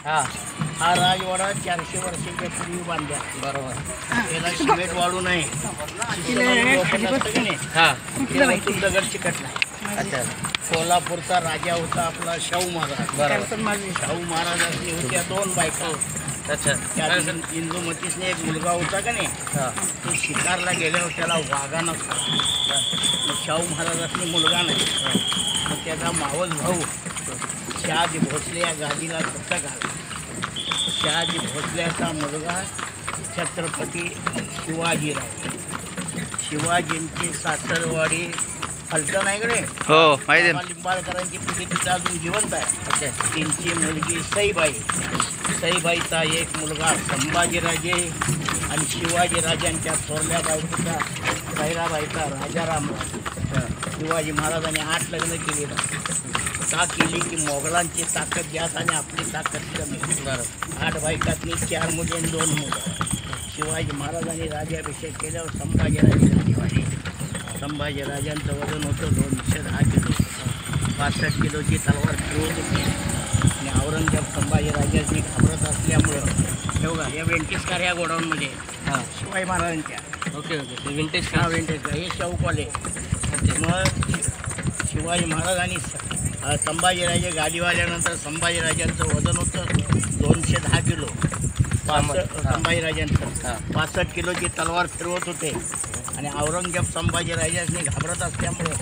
हा हा राजवाडा 400 वर्षाच्या पूर्वी बांधला. बरोबर. त्याला सिमेंट वाढू नये हा दगड चिकटला. अच्छा. कोल्हापूरचा राजा होता आपला शाहू महाराज. बरोबर. शाहू महाराजांनी होत्या 2 बायका. अच्छा. त्यात इंदुमतीसने एक मुलगा होता का नाही, हा तो शिकारला गेल्यावर त्याला वाघानं खाल्ला. मग शाहू महाराजांनी मुलगा नाही, मग त्याचा मावस भाऊ शहाजी भोसले या गादीला धक्का घाला. शहाजी भोसल्याचा मुलगा छत्रपती शिवाजीराव. शिवाजींची सासरवाडी फलटण आहे कडे. हो माहिती आहे. लिंबाळकरांची पिढी तिथं अजून जिवंत आहे. अच्छा. त्यांची मुलगी सईबाई. सईबाईचा एक मुलगा संभाजीराजे आणि शिवाजीराजांच्या थोरल्या बायकोचा भैराबाईचा राजारामराव. शिवाजी महाराजांनी 8 लग्न केली. का केली की मोगलांची ताकद जास्त आणि आपली ताकद कमी. 8 बायकातनी 4 मुली आणि 2 मुलं. शिवाजी महाराजांनी राज्याभिषेक केल्यावर संभाजीराजे राजेवाडी. संभाजीराजांचं वजन होतं 210 किलो. 65 किलोची तलवार फिरवत होती. आणि औरंगजेब संभाजीराजांनी घाबरत असल्यामुळं बघा या वेंटेज कार या गोडाऊनमध्ये हां शिवाजी महाराजांच्या. Okay okay. ते विंटेज हा वेंटेज हे शाहूकॉले. मग शिवाजी महाराजांनी संभाजीराजे गाडीवर आल्यानंतर संभाजीराजांचं वजन होतं 210 किलो. संभाजीराजांचं 65 किलोची तलवार फिरवत होते. आणि औरंगजेब संभाजीराजांनी घाबरत असल्यामुळं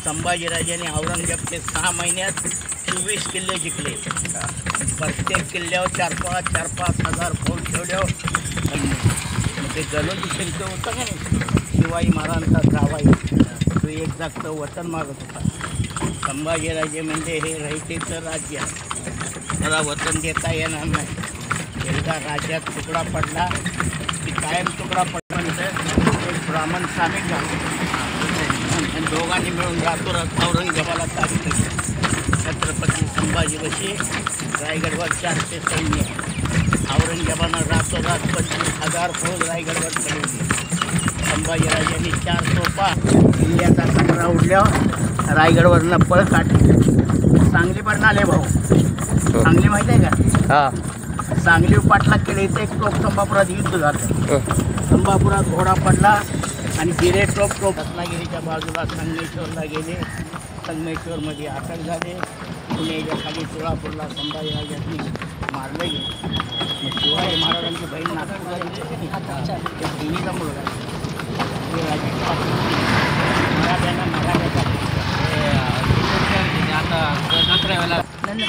संभाजीराजांनी औरंगजेबचे 6 महिन्यात 24 किल्ले जिंकले. प्रत्येक किल्ल्यावर 4-5 हजार फौज ठेवल्यावर ते गलोजी शंकर होतं का नाही, शिवाजी महाराजांचा जावाई, तो एक जागतं वतन मागत होता. संभाजीराजे म्हणजे हे रयतेचं राज्य आहे, मला वतन देता येणार नाही. एकदा राज्यात तुकडा पडला की कायम तुकडा पडल्यानंतर एक ब्राह्मण सामील झाले आणि दोघांनी मिळून रातोरात औरंगजेबाला ताब्यात घेतली. छत्रपती संभाजीवशी रायगडवर 400 सैन्य. औरंगजेबानं रातोरात 25,000 फौज रायगडवर चढवली. संभाजीराजांनी 4 तोफा इंडियाचा कचरा उडल्यावर रायगडवरनं पळ काढली. सांगली पण आले भाऊ. सांगली माहिती आहे का? हां सांगली पाटला केले इथे एक टोप संभापुरात युद्ध झालं. संभापुरात घोडा पडला आणि गिरे टोप रत्नागिरीच्या बाजूला संगमेश्वरला गेले. संगमेश्वरमध्ये अटक झाले. पुण्याच्या खाली सोलापूरला संभाजीराजांनी मारले गेले. मग शिवाजी महाराजांची बहीण नागपूरला तिन्हीचा मुलगा मराठ्यांना मराठ्याचा आता दुसऱ्या वेळेला नाही